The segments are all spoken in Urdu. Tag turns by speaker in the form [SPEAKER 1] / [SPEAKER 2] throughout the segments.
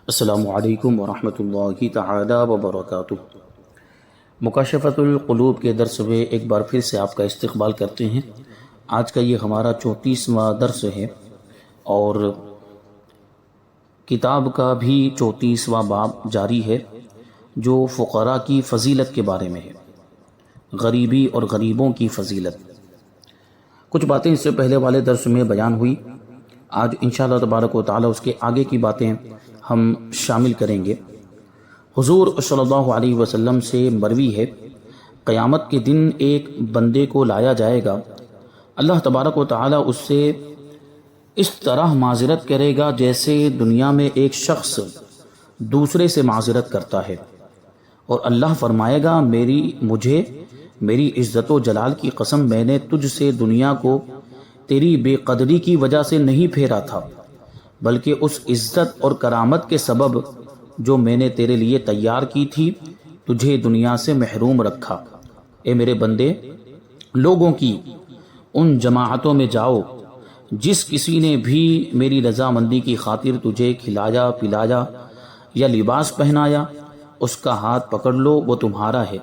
[SPEAKER 1] السلام علیکم ورحمۃ اللہ تعالی وبرکاتہ۔ مکاشفۃ القلوب کے درس میں ایک بار پھر سے آپ کا استقبال کرتے ہیں۔ آج کا یہ ہمارا 34واں درس ہے اور کتاب کا بھی 34واں باب جاری ہے جو فقراء کی فضیلت کے بارے میں ہے، غریبی اور غریبوں کی فضیلت۔ کچھ باتیں اس سے پہلے والے درس میں بیان ہوئی، آج انشاءاللہ تبارک و تعالی اس کے آگے کی باتیں ہم شامل کریں گے۔ حضور صلی اللہ علیہ وسلم سے مروی ہے، قیامت کے دن ایک بندے کو لایا جائے گا، اللہ تبارک و تعالی اس سے اس طرح معذرت کرے گا جیسے دنیا میں ایک شخص دوسرے سے معذرت کرتا ہے، اور اللہ فرمائے گا میری عزت و جلال کی قسم، میں نے تجھ سے دنیا کو تیری بے قدری کی وجہ سے نہیں پھیرا تھا، بلکہ اس عزت اور کرامت کے سبب جو میں نے تیرے لیے تیار کی تھی تجھے دنیا سے محروم رکھا۔ اے میرے بندے، لوگوں کی ان جماعتوں میں جاؤ جس کسی نے بھی میری رضامندی کی خاطر تجھے کھلایا پلایا یا لباس پہنایا، اس کا ہاتھ پکڑ لو، وہ تمہارا ہے۔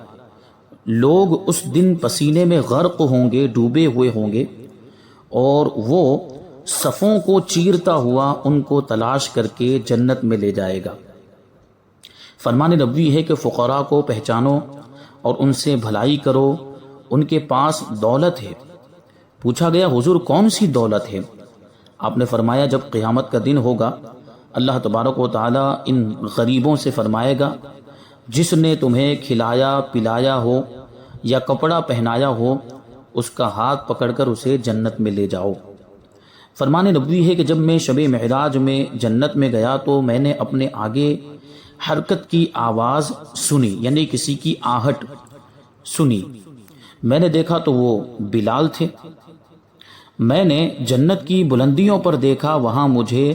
[SPEAKER 1] لوگ اس دن پسینے میں غرق ہوں گے، ڈوبے ہوئے ہوں گے، اور وہ صفوں کو چیرتا ہوا ان کو تلاش کر کے جنت میں لے جائے گا۔ فرمان نبوی ہے کہ فقراء کو پہچانو اور ان سے بھلائی کرو، ان کے پاس دولت ہے۔ پوچھا گیا حضور کون سی دولت ہے؟ آپ نے فرمایا جب قیامت کا دن ہوگا اللہ تبارک و تعالی ان غریبوں سے فرمائے گا جس نے تمہیں کھلایا پلایا ہو یا کپڑا پہنایا ہو، اس کا ہاتھ پکڑ کر اسے جنت میں لے جاؤ۔ فرمان نبوی ہے کہ جب میں شب معراج میں جنت میں گیا تو میں نے اپنے آگے حرکت کی آواز سنی، یعنی کسی کی آہٹ سنی۔ میں نے دیکھا تو وہ بلال تھے۔ میں نے جنت کی بلندیوں پر دیکھا، وہاں مجھے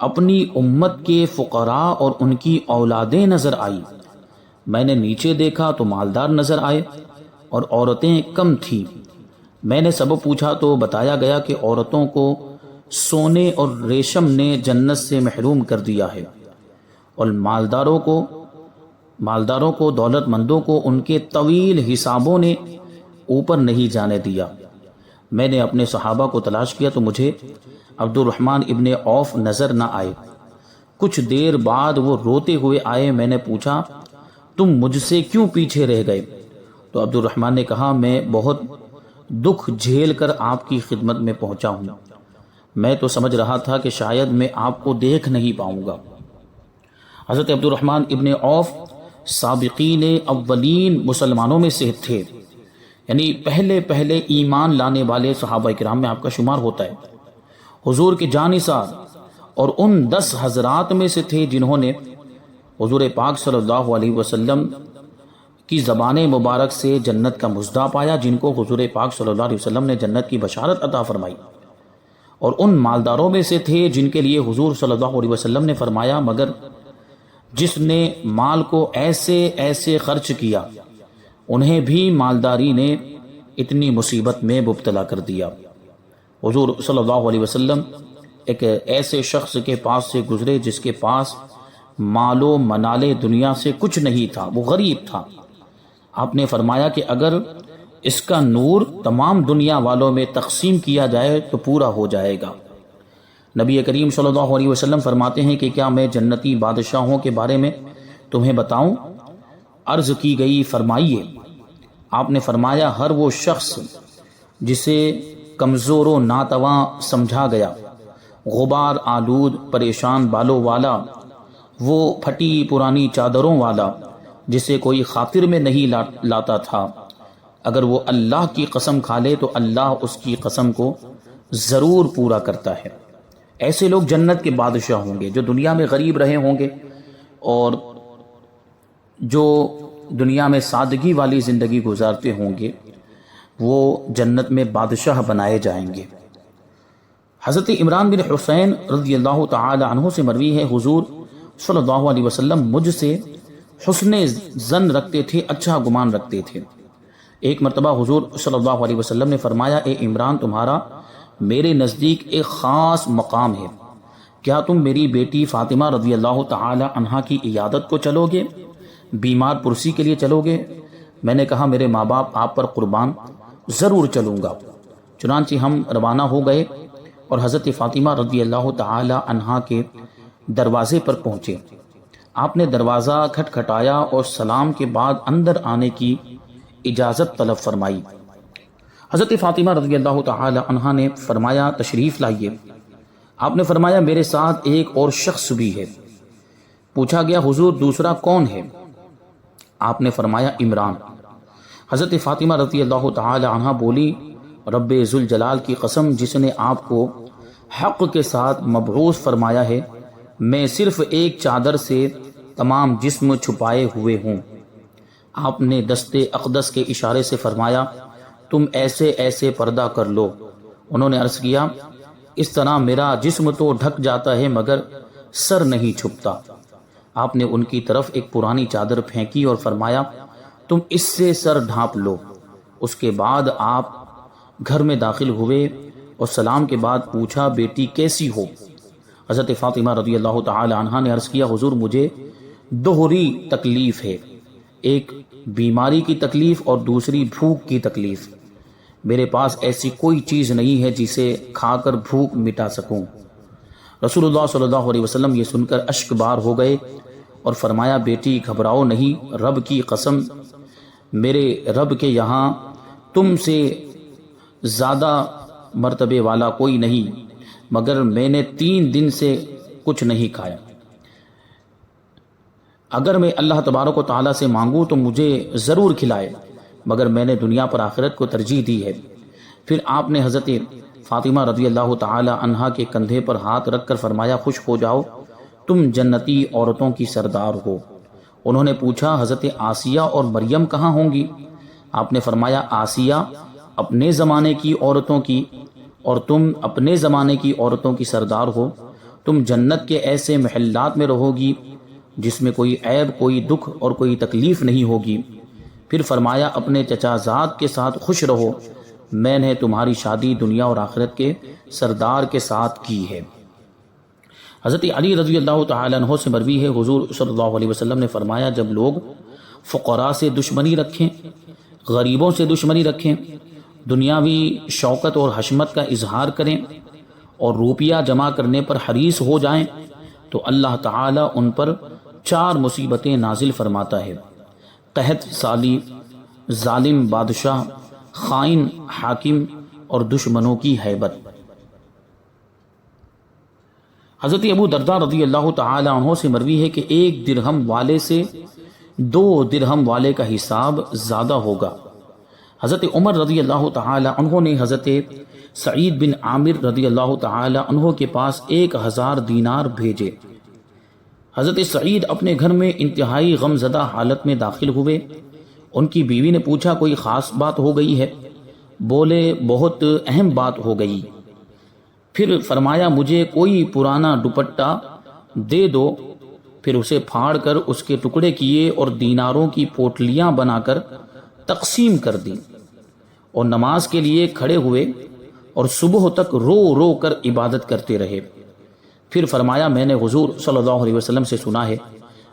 [SPEAKER 1] اپنی امت کے فقراء اور ان کی اولادیں نظر آئی۔ میں نے نیچے دیکھا تو مالدار نظر آئے اور عورتیں کم تھیں۔ میں نے سبب پوچھا تو بتایا گیا کہ عورتوں کو سونے اور ریشم نے جنت سے محروم کر دیا ہے، اور مالداروں کو دولت مندوں کو ان کے طویل حسابوں نے اوپر نہیں جانے دیا۔ میں نے اپنے صحابہ کو تلاش کیا تو مجھے عبد الرحمن ابن عوف نظر نہ آئے۔ کچھ دیر بعد وہ روتے ہوئے آئے۔ میں نے پوچھا تم مجھ سے کیوں پیچھے رہ گئے؟ تو عبد الرحمن نے کہا میں بہت دکھ جھیل کر آپ کی خدمت میں پہنچا ہوں، میں تو سمجھ رہا تھا کہ شاید میں آپ کو دیکھ نہیں پاؤں گا۔ حضرت عبد الرحمن ابن عوف سابقین اولین مسلمانوں میں سے تھے، یعنی پہلے ایمان لانے والے صحابہ کرام میں آپ کا شمار ہوتا ہے۔ حضور کے جانثار اور ان 10 حضرات میں سے تھے جنہوں نے حضور پاک صلی اللہ علیہ وسلم کی زبان مبارک سے جنت کا مژدہ پایا، جن کو حضور پاک صلی اللہ علیہ وسلم نے جنت کی بشارت عطا فرمائی، اور ان مالداروں میں سے تھے جن کے لیے حضور صلی اللہ علیہ وسلم نے فرمایا مگر جس نے مال کو ایسے خرچ کیا انہیں بھی مالداری نے اتنی مصیبت میں مبتلا کر دیا۔ حضور صلی اللہ علیہ وسلم ایک ایسے شخص کے پاس سے گزرے جس کے پاس مال و منال دنیا سے کچھ نہیں تھا، وہ غریب تھا۔ آپ نے فرمایا کہ اگر اس کا نور تمام دنیا والوں میں تقسیم کیا جائے تو پورا ہو جائے گا۔ نبی کریم صلی اللہ علیہ وسلم فرماتے ہیں کہ کیا میں جنتی بادشاہوں کے بارے میں تمہیں بتاؤں؟ عرض کی گئی فرمائیے۔ آپ نے فرمایا ہر وہ شخص جسے کمزور و ناتواں سمجھا گیا، غبار آلود پریشان بالوں والا، وہ پھٹی پرانی چادروں والا جسے کوئی خاطر میں نہیں لاتا تھا، اگر وہ اللہ کی قسم کھا لے تو اللہ اس کی قسم کو ضرور پورا کرتا ہے۔ ایسے لوگ جنت کے بادشاہ ہوں گے جو دنیا میں غریب رہے ہوں گے اور جو دنیا میں سادگی والی زندگی گزارتے ہوں گے، وہ جنت میں بادشاہ بنائے جائیں گے۔ حضرت عمران بن حسین رضی اللہ تعالی عنہ سے مروی ہے حضور صلی اللہ علیہ وسلم مجھ سے حسن ظن رکھتے تھے، اچھا گمان رکھتے تھے۔ ایک مرتبہ حضور صلی اللہ علیہ وسلم نے فرمایا اے عمران، تمہارا میرے نزدیک ایک خاص مقام ہے کیا تم میری بیٹی فاطمہ رضی اللہ تعالی عنہا کی عیادت کو چلو گے، بیمار پرسی کے لیے چلو گے؟ میں نے کہا میرے ماں باپ آپ پر قربان، ضرور چلوں گا۔ چنانچہ ہم روانہ ہو گئے اور حضرت فاطمہ رضی اللہ تعالی عنہا کے دروازے پر پہنچے۔ آپ نے دروازہ کھٹکھٹایا اور سلام کے بعد اندر آنے کی اجازت طلب فرمائی۔ حضرت فاطمہ رضی اللہ تعالی عنہا نے فرمایا تشریف لائیے۔ آپ نے فرمایا میرے ساتھ ایک اور شخص بھی ہے۔ پوچھا گیا حضور دوسرا کون ہے؟ آپ نے فرمایا عمران۔ حضرت فاطمہ رضی اللہ تعالی عنہا بولی رب ذوالجلال کی قسم جس نے آپ کو حق کے ساتھ مبعوث فرمایا ہے، میں صرف ایک چادر سے تمام جسم چھپائے ہوئے ہوں۔ آپ نے دست اقدس کے اشارے سے فرمایا تم ایسے ایسے پردہ کر لو۔ انہوں نے عرض کیا اس طرح میرا جسم تو ڈھک جاتا ہے مگر سر نہیں چھپتا۔ آپ نے ان کی طرف ایک پرانی چادر پھینکی اور فرمایا تم اس سے سر ڈھانپ لو۔ اس کے بعد آپ گھر میں داخل ہوئے اور سلام کے بعد پوچھا بیٹی کیسی ہو؟ حضرت فاطمہ رضی اللہ تعالی عنہا نے عرض کیا حضور مجھے دوہری تکلیف ہے، ایک بیماری کی تکلیف اور دوسری بھوک کی تکلیف۔ میرے پاس ایسی کوئی چیز نہیں ہے جسے کھا کر بھوک مٹا سکوں۔ رسول اللہ صلی اللہ علیہ وسلم یہ سن کر اشک بار ہو گئے اور فرمایا بیٹی گھبراؤ نہیں، رب کی قسم میرے رب کے یہاں تم سے زیادہ مرتبے والا کوئی نہیں، مگر میں نے 3 دن سے کچھ نہیں کھایا۔ اگر میں اللہ تبارک و تعالیٰ سے مانگوں تو مجھے ضرور کھلائے، مگر میں نے دنیا پر آخرت کو ترجیح دی ہے۔ پھر آپ نے حضرت فاطمہ رضی اللہ تعالی عنہا کے کندھے پر ہاتھ رکھ کر فرمایا خوش ہو جاؤ، تم جنتی عورتوں کی سردار ہو۔ انہوں نے پوچھا حضرت آسیہ اور مریم کہاں ہوں گی؟ آپ نے فرمایا آسیہ اپنے زمانے کی عورتوں کی اور تم اپنے زمانے کی عورتوں کی سردار ہو۔ تم جنت کے ایسے محلات میں رہو گی جس میں کوئی عیب، کوئی دکھ اور کوئی تکلیف نہیں ہوگی۔ پھر فرمایا اپنے چچا زاد کے ساتھ خوش رہو، میں نے تمہاری شادی دنیا اور آخرت کے سردار کے ساتھ کی ہے۔ حضرت علی رضی اللہ تعالیٰ عنہ سے مروی ہے حضور صلی اللہ علیہ وسلم نے فرمایا جب لوگ فقراء سے دشمنی رکھیں، غریبوں سے دشمنی رکھیں، دنیاوی شوکت اور حشمت کا اظہار کریں اور روپیہ جمع کرنے پر حریص ہو جائیں تو اللہ تعالیٰ ان پر 4 مصیبتیں نازل فرماتا ہے: قحط سالی، ظالم بادشاہ، خائن حاکم اور دشمنوں کی ہیبت۔ حضرت ابو درداء رضی اللہ تعالی عنہ سے مروی ہے کہ 1 درہم والے سے 2 درہم والے کا حساب زیادہ ہوگا۔ حضرت عمر رضی اللہ تعالی عنہ نے حضرت سعید بن عامر رضی اللہ تعالی عنہ کے پاس 1000 دینار بھیجے۔ حضرت سعید اپنے گھر میں انتہائی غم زدہ حالت میں داخل ہوئے۔ ان کی بیوی نے پوچھا کوئی خاص بات ہو گئی ہے؟ بولے بہت اہم بات ہو گئی۔ پھر فرمایا مجھے کوئی پرانا دوپٹہ دے دو۔ پھر اسے پھاڑ کر اس کے ٹکڑے کیے اور دیناروں کی پوٹلیاں بنا کر تقسیم کر دی اور نماز کے لیے کھڑے ہوئے اور صبح تک رو رو کر عبادت کرتے رہے۔ پھر فرمایا میں نے حضور صلی اللہ علیہ وسلم سے سنا ہے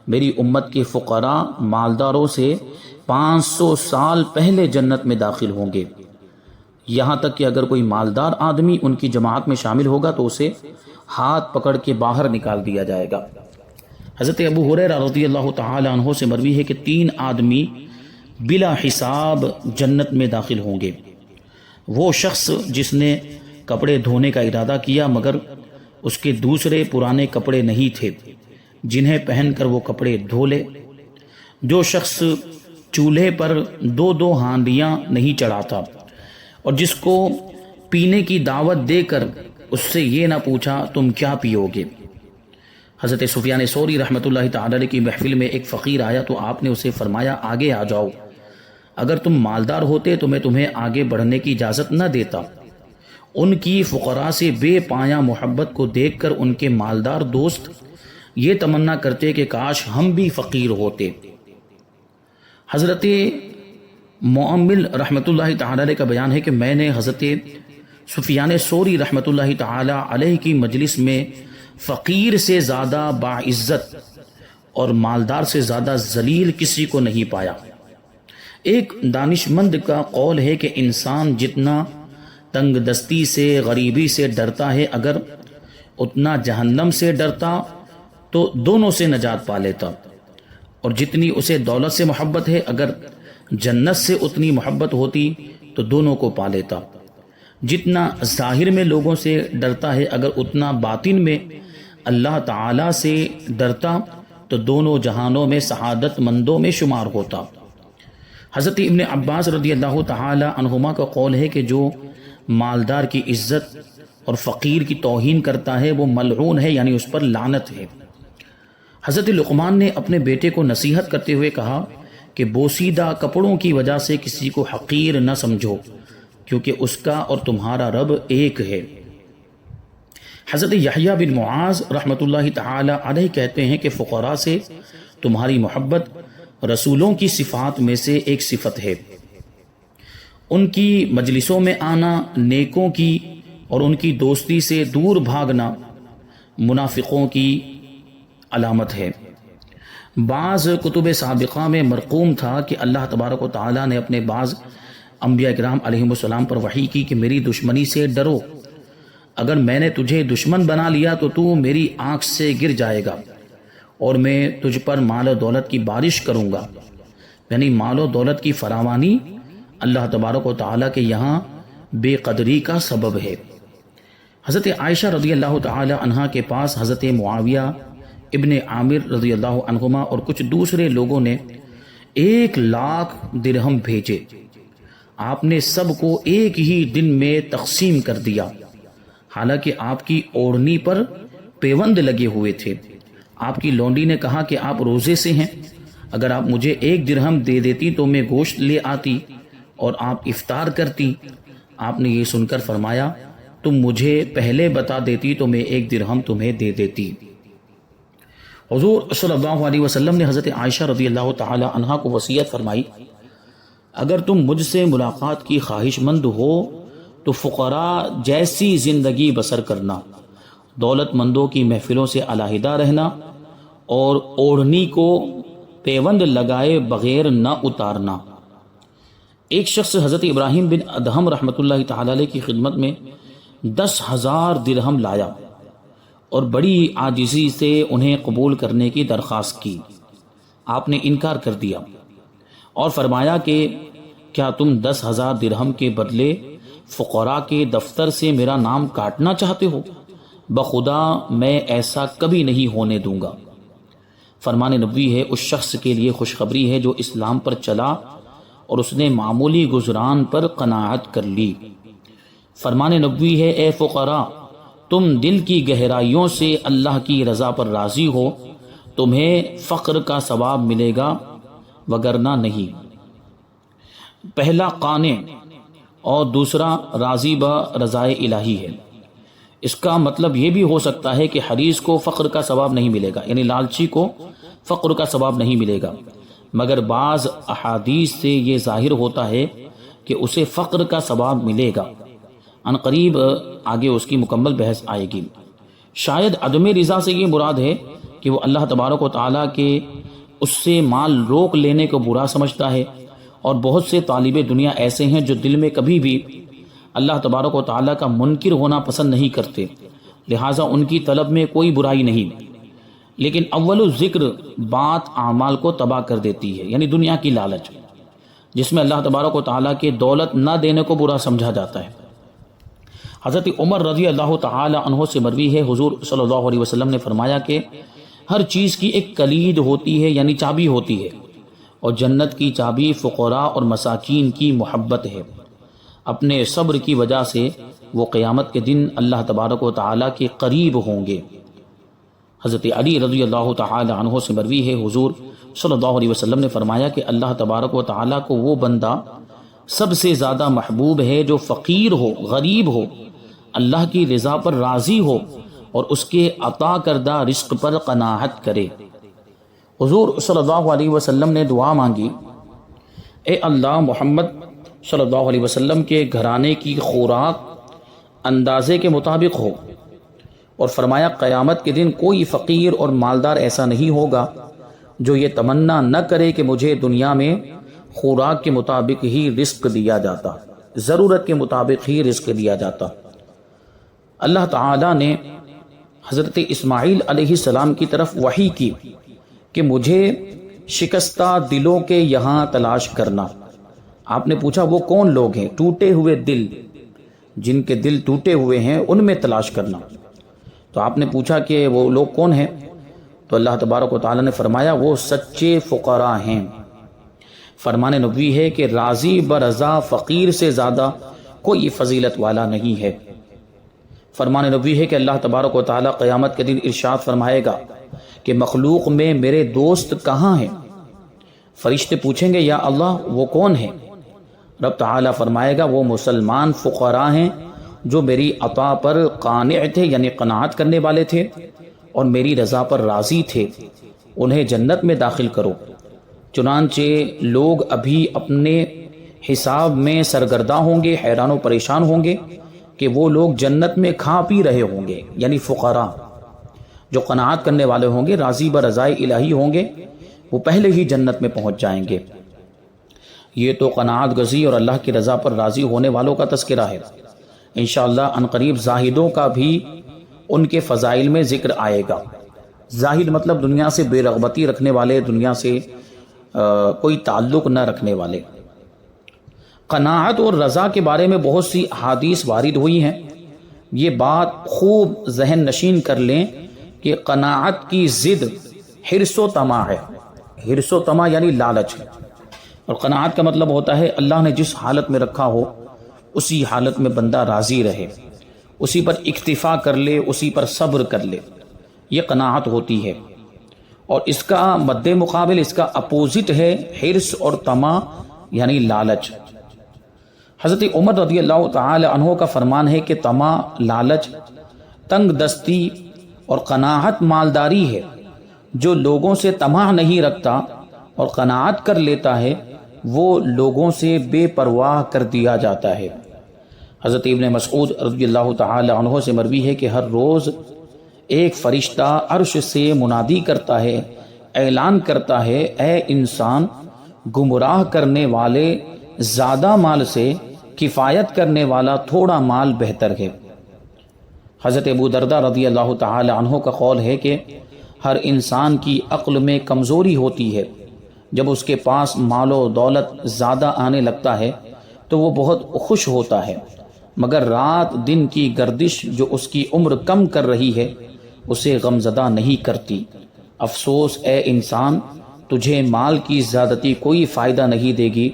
[SPEAKER 1] میری امت کے فقراء مالداروں سے 500 سال پہلے جنت میں داخل ہوں گے، یہاں تک کہ اگر کوئی مالدار آدمی ان کی جماعت میں شامل ہوگا تو اسے ہاتھ پکڑ کے باہر نکال دیا جائے گا۔ حضرت ابو ہریرہ رضی اللہ تعالی عنہ سے مروی ہے کہ 3 آدمی بلا حساب جنت میں داخل ہوں گے۔ وہ شخص جس نے کپڑے دھونے کا ارادہ کیا مگر اس کے دوسرے پرانے کپڑے نہیں تھے جنہیں پہن کر وہ کپڑے دھو لے، جو شخص چولہے پر 2 ہانڈیاں نہیں چڑھاتا اور جس کو پینے کی دعوت دے کر اس سے یہ نہ پوچھا تم کیا پیو گے۔ حضرت سفیان ثوری رحمۃ اللہ تعالی علیہ کی محفل میں ایک فقیر آیا تو آپ نے اسے فرمایا آگے آ جاؤ، اگر تم مالدار ہوتے تو میں تمہیں آگے بڑھنے کی اجازت نہ دیتا۔ ان کی فقراء سے بے پایاں محبت کو دیکھ کر ان کے مالدار دوست یہ تمنا کرتے کہ کاش ہم بھی فقیر ہوتے۔ حضرت معمل رحمۃ اللہ تعالی علیہ کا بیان ہے کہ میں نے حضرت سفیان ثوری رحمۃ اللہ تعالی علیہ کی مجلس میں فقیر سے زیادہ باعزت اور مالدار سے زیادہ ذلیل کسی کو نہیں پایا۔ ایک دانشمند کا قول ہے کہ انسان جتنا تنگ دستی سے، غریبی سے ڈرتا ہے، اگر اتنا جہنم سے ڈرتا تو دونوں سے نجات پا لیتا، اور جتنی اسے دولت سے محبت ہے، اگر جنت سے اتنی محبت ہوتی تو دونوں کو پا لیتا۔ جتنا ظاہر میں لوگوں سے ڈرتا ہے، اگر اتنا باطن میں اللہ تعالی سے ڈرتا تو دونوں جہانوں میں سعادت مندوں میں شمار ہوتا۔ حضرت ابن عباس رضی اللہ تعالی عنہما کا قول ہے کہ جو مالدار کی عزت اور فقیر کی توہین کرتا ہے وہ ملعون ہے، یعنی اس پر لعنت ہے۔ حضرت لقمان نے اپنے بیٹے کو نصیحت کرتے ہوئے کہا کہ بوسیدہ کپڑوں کی وجہ سے کسی کو حقیر نہ سمجھو، کیونکہ اس کا اور تمہارا رب ایک ہے۔ حضرت یحییٰ بن معاذ رحمۃ اللہ تعالی علیہ کہتے ہیں کہ فقراء سے تمہاری محبت رسولوں کی صفات میں سے ایک صفت ہے۔ ان کی مجلسوں میں آنا نیکوں کی اور ان کی دوستی سے دور بھاگنا منافقوں کی علامت ہے۔ بعض کتب سابقہ میں مرقوم تھا کہ اللہ تبارک و تعالیٰ نے اپنے بعض انبیاء کرام علیہم السلام پر وحی کی کہ میری دشمنی سے ڈرو، اگر میں نے تجھے دشمن بنا لیا تو تو میری آنکھ سے گر جائے گا، اور میں تجھ پر مال و دولت کی بارش کروں گا۔ یعنی مال و دولت کی فراوانی اللہ تبارک و تعالیٰ کے یہاں بے قدری کا سبب ہے۔ حضرت عائشہ رضی اللہ تعالی عنہا کے پاس حضرت معاویہ ابن عامر رضی اللہ عنہما اور کچھ دوسرے لوگوں نے 1,00,000 درہم بھیجے۔ آپ نے سب کو ایک ہی دن میں تقسیم کر دیا، حالانکہ آپ کی اوڑھنی پر پیوند لگے ہوئے تھے۔ آپ کی لونڈی نے کہا کہ آپ روزے سے ہیں، اگر آپ مجھے 1 درہم دے دیتی تو میں گوشت لے آتی اور آپ افطار کرتی۔ آپ نے یہ سن کر فرمایا تم مجھے پہلے بتا دیتی تو میں 1 درہم تمہیں دے دیتی۔ حضور صلی اللہ علیہ وسلم نے حضرت عائشہ رضی اللہ تعالی عنہا کو وصیت فرمائی، اگر تم مجھ سے ملاقات کی خواہش مند ہو تو فقراء جیسی زندگی بسر کرنا، دولت مندوں کی محفلوں سے علیحدہ رہنا، اور اوڑھنی کو پیوند لگائے بغیر نہ اتارنا۔ ایک شخص حضرت ابراہیم بن ادہم رحمۃ اللہ تعالی علیہ کی خدمت میں 10,000 درہم لایا اور بڑی عاجزی سے انہیں قبول کرنے کی درخواست کی۔ آپ نے انکار کر دیا اور فرمایا کہ کیا تم 10,000 درہم کے بدلے فقراء کے دفتر سے میرا نام کاٹنا چاہتے ہو؟ بخدا میں ایسا کبھی نہیں ہونے دوں گا۔ فرمان نبوی ہے اس شخص کے لیے خوشخبری ہے جو اسلام پر چلا اور اس نے معمولی گزران پر قناعت کر لی۔ فرمان نبوی ہے اے فقراء، تم دل کی گہرائیوں سے اللہ کی رضا پر راضی ہو، تمہیں فقر کا ثواب ملے گا وگرنہ نہیں۔ پہلا قانع اور دوسرا راضی برضائے الہی ہے۔ اس کا مطلب یہ بھی ہو سکتا ہے کہ حریص کو فقر کا ثواب نہیں ملے گا، یعنی لالچی کو فقر کا ثواب نہیں ملے گا، مگر بعض احادیث سے یہ ظاہر ہوتا ہے کہ اسے فقر کا ثواب ملے گا۔ ان قریب آگے اس کی مکمل بحث آئے گی۔ شاید عدم رضا سے یہ مراد ہے کہ وہ اللہ تبارک و تعالیٰ کے اس سے مال روک لینے کو برا سمجھتا ہے، اور بہت سے طالب دنیا ایسے ہیں جو دل میں کبھی بھی اللہ تبارک و تعالیٰ کا منکر ہونا پسند نہیں کرتے، لہٰذا ان کی طلب میں کوئی برائی نہیں، لیکن اول ذکر بات اعمال کو تباہ کر دیتی ہے، یعنی دنیا کی لالچ جس میں اللہ تبارک و تعالیٰ کے دولت نہ دینے کو برا سمجھا جاتا ہے۔ حضرت عمر رضی اللہ تعالی عنہ سے مروی ہے حضور صلی اللہ علیہ وسلم نے فرمایا کہ ہر چیز کی ایک کلید ہوتی ہے، یعنی چابی ہوتی ہے، اور جنت کی چابی فقراء اور مساکین کی محبت ہے۔ اپنے صبر کی وجہ سے وہ قیامت کے دن اللہ تبارک و تعالیٰ کے قریب ہوں گے۔ حضرت علی رضی اللہ تعالی عنہ سے مروی ہے حضور صلی اللہ علیہ وسلم نے فرمایا کہ اللہ تبارک و تعالیٰ کو وہ بندہ سب سے زیادہ محبوب ہے جو فقیر ہو، غریب ہو، اللہ کی رضا پر راضی ہو اور اس کے عطا کردہ رزق پر قناعت کرے۔ حضور صلی اللہ علیہ وسلم نے دعا مانگی، اے اللہ محمد صلی اللہ علیہ وسلم کے گھرانے کی خوراک اندازے کے مطابق ہو، اور فرمایا قیامت کے دن کوئی فقیر اور مالدار ایسا نہیں ہوگا جو یہ تمنا نہ کرے کہ مجھے دنیا میں خوراک کے مطابق ہی رزق دیا جاتا، ضرورت کے مطابق ہی رزق دیا جاتا۔ اللہ تعالیٰ نے حضرت اسماعیل علیہ السلام کی طرف وحی کی کہ مجھے شکستہ دلوں کے یہاں تلاش کرنا۔ آپ نے پوچھا وہ کون لوگ ہیں؟ ٹوٹے ہوئے دل، جن کے دل ٹوٹے ہوئے ہیں ان میں تلاش کرنا۔ تو آپ نے پوچھا کہ وہ لوگ کون ہیں؟ تو اللہ تبارک و تعالیٰ نے فرمایا وہ سچے فقراء ہیں۔ فرمان نبوی ہے کہ راضی برضا فقیر سے زیادہ کوئی فضیلت والا نہیں ہے۔ فرمان نبوی ہے کہ اللہ تبارک و تعالیٰ قیامت کے دن ارشاد فرمائے گا کہ مخلوق میں میرے دوست کہاں ہیں؟ فرشتے پوچھیں گے یا اللہ وہ کون ہیں؟ رب تعالیٰ فرمائے گا وہ مسلمان فقراء ہیں جو میری عطا پر قانع تھے، یعنی قناعت کرنے والے تھے، اور میری رضا پر راضی تھے، انہیں جنت میں داخل کرو۔ چنانچہ لوگ ابھی اپنے حساب میں سرگرداں ہوں گے، حیران و پریشان ہوں گے کہ وہ لوگ جنت میں کھا پی رہے ہوں گے، یعنی فقراء جو قناعت کرنے والے ہوں گے، راضی برضائے الہی ہوں گے، وہ پہلے ہی جنت میں پہنچ جائیں گے۔ یہ تو قناعت گزی اور اللہ کی رضا پر راضی ہونے والوں کا تذکرہ ہے۔ انشاءاللہ عنقریب زاہدوں کا بھی ان کے فضائل میں ذکر آئے گا۔ زاہد مطلب دنیا سے بے رغبتی رکھنے والے، دنیا سے کوئی تعلق نہ رکھنے والے۔ قناعت اور رضا کے بارے میں بہت سی احادیث وارد ہوئی ہیں۔ یہ بات خوب ذہن نشین کر لیں کہ قناعت کی ضد حرص و طمع ہے۔ حرص و طمع یعنی لالچ ہے، اور قناعت کا مطلب ہوتا ہے اللہ نے جس حالت میں رکھا ہو اسی حالت میں بندہ راضی رہے، اسی پر اکتفا کر لے، اسی پر صبر کر لے، یہ قناعت ہوتی ہے۔ اور اس کا مد مقابل، اس کا اپوزٹ ہے حرص اور طمع یعنی لالچ۔ حضرت عمر رضی اللہ تعالی عنہ کا فرمان ہے کہ طمع، لالچ، تنگ دستی اور قناعت مالداری ہے۔ جو لوگوں سے طمع نہیں رکھتا اور قناعت کر لیتا ہے وہ لوگوں سے بے پرواہ کر دیا جاتا ہے۔ حضرت ابن مسعود رضی اللہ تعالی عنہ سے مروی ہے کہ ہر روز ایک فرشتہ عرش سے منادی کرتا ہے، اعلان کرتا ہے اے انسان، گمراہ کرنے والے زیادہ مال سے کفایت کرنے والا تھوڑا مال بہتر ہے۔ حضرت ابو دردہ رضی اللہ تعالی عنہ کا قول ہے کہ ہر انسان کی عقل میں کمزوری ہوتی ہے، جب اس کے پاس مال و دولت زیادہ آنے لگتا ہے تو وہ بہت خوش ہوتا ہے، مگر رات دن کی گردش جو اس کی عمر کم کر رہی ہے اسے غمزدہ نہیں کرتی۔ افسوس اے انسان، تجھے مال کی زیادتی کوئی فائدہ نہیں دے گی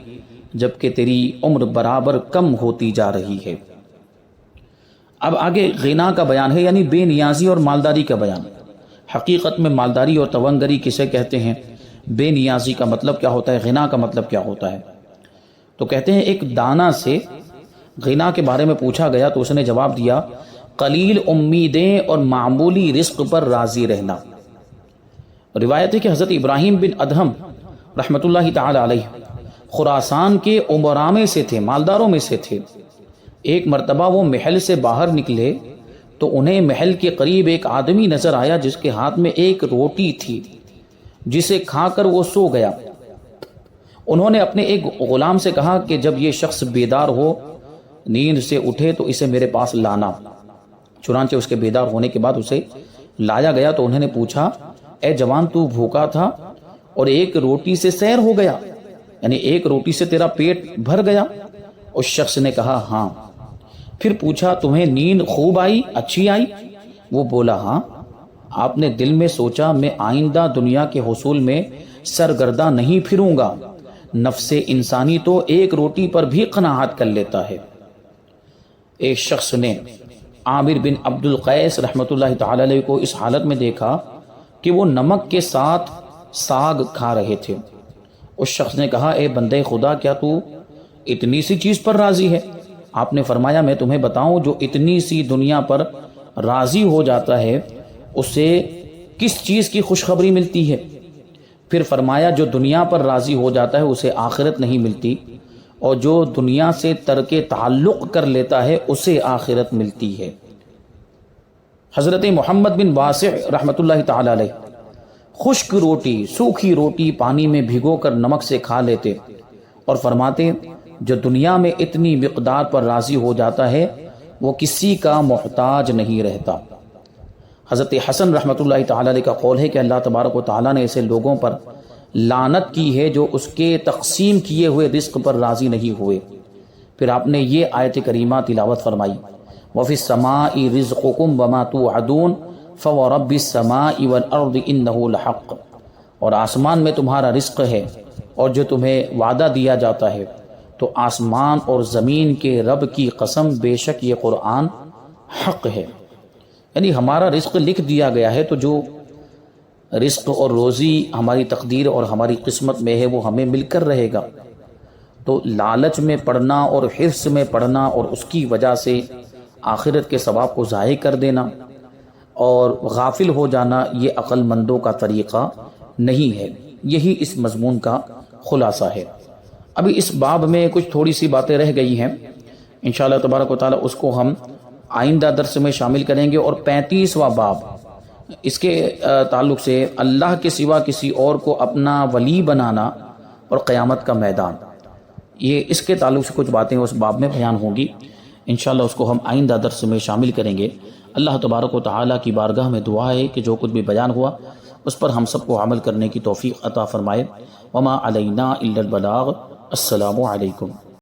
[SPEAKER 1] جبکہ تیری عمر برابر کم ہوتی جا رہی ہے۔ اب آگے غنا کا بیان ہے، یعنی بے نیازی اور مالداری کا بیان۔ حقیقت میں مالداری اور تونگری کسے کہتے ہیں؟ بے نیازی کا مطلب کیا ہوتا ہے؟ غنا کا مطلب کیا ہوتا ہے؟ تو کہتے ہیں ایک دانا سے غنا کے بارے میں پوچھا گیا تو اس نے جواب دیا قلیل امیدیں اور معمولی رزق پر راضی رہنا۔ روایت ہے کہ حضرت ابراہیم بن ادہم رحمۃ اللہ تعالی علیہ خراسان کے امراء میں سے تھے، مالداروں میں سے تھے۔ ایک مرتبہ وہ محل سے باہر نکلے تو انہیں محل کے قریب ایک آدمی نظر آیا جس کے ہاتھ میں ایک روٹی تھی جسے کھا کر وہ سو گیا۔ انہوں نے اپنے ایک غلام سے کہا کہ جب یہ شخص بیدار ہو، نیند سے اٹھے تو اسے میرے پاس لانا۔ چنانچہ اس کے بیدار ہونے کے بعد اسے لایا گیا تو انہوں نے پوچھا اے جوان، تو بھوکا تھا اور ایک روٹی سے سیر ہو گیا، یعنی ایک روٹی سے تیرا پیٹ بھر گیا؟ اس شخص نے کہا ہاں۔ پھر پوچھا تمہیں نیند خوب آئی، اچھی آئی؟ وہ بولا ہاں۔ آپ نے دل میں سوچا میں آئندہ دنیا کے حصول میں سرگرداں نہیں پھروں گا، نفس انسانی تو ایک روٹی پر بھی قناعت کر لیتا ہے۔ ایک شخص نے عامر بن عبد القیس رحمۃ اللہ تعالی علیہ کو اس حالت میں دیکھا کہ وہ نمک کے ساتھ ساگ کھا رہے تھے۔ اس شخص نے کہا اے بندے خدا، کیا تو اتنی سی چیز پر راضی ہے؟ آپ نے فرمایا میں تمہیں بتاؤں جو اتنی سی دنیا پر راضی ہو جاتا ہے اسے کس چیز کی خوشخبری ملتی ہے؟ پھر فرمایا جو دنیا پر راضی ہو جاتا ہے اسے آخرت نہیں ملتی، اور جو دنیا سے ترک تعلق کر لیتا ہے اسے آخرت ملتی ہے۔ حضرت محمد بن واسع رحمۃ اللہ تعالی علیہ خشک روٹی، سوکھی روٹی پانی میں بھگو کر نمک سے کھا لیتے اور فرماتے جو دنیا میں اتنی مقدار پر راضی ہو جاتا ہے وہ کسی کا محتاج نہیں رہتا۔ حضرت حسن رحمۃ اللہ تعالی علیہ کا قول ہے کہ اللہ تبارک و تعالیٰ نے ایسے لوگوں پر لعنت کی ہے جو اس کے تقسیم کیے ہوئے رزق پر راضی نہیں ہوئے۔ پھر آپ نے یہ آیت کریمہ تلاوت فرمائی، وَفِي السَّمَاءِ رِزْقُكُمْ وَمَا تُوعَدُونَ فَوَرَبِّ السَّمَاءِ وَالْأَرْضِ إِنَّهُ لَحَقٌّ، اور آسمان میں تمہارا رزق ہے اور جو تمہیں وعدہ دیا جاتا ہے، تو آسمان اور زمین کے رب کی قسم بے شک یہ قرآن حق ہے۔ یعنی ہمارا رزق لکھ دیا گیا ہے، تو جو رزق اور روزی ہماری تقدیر اور ہماری قسمت میں ہے وہ ہمیں مل کر رہے گا۔ تو لالچ میں پڑنا اور حرص میں پڑنا اور اس کی وجہ سے آخرت کے ثواب کو ضائع کر دینا اور غافل ہو جانا، یہ عقل مندوں کا طریقہ نہیں ہے۔ یہی اس مضمون کا خلاصہ ہے۔ ابھی اس باب میں کچھ تھوڑی سی باتیں رہ گئی ہیں، انشاءاللہ تبارک و تعالی اس کو ہم آئندہ درس میں شامل کریں گے۔ اور 35واں باب اس کے تعلق سے اللہ کے سوا کسی اور کو اپنا ولی بنانا اور قیامت کا میدان، یہ اس کے تعلق سے کچھ باتیں اس باب میں بیان ہوں گی، انشاءاللہ اس کو ہم آئندہ درس میں شامل کریں گے۔ اللہ تبارک و تعالیٰ کی بارگاہ میں دعا ہے کہ جو کچھ بھی بیان ہوا اس پر ہم سب کو عمل کرنے کی توفیق عطا فرمائے۔ وما علینا الا البلاغ۔ السلام علیکم۔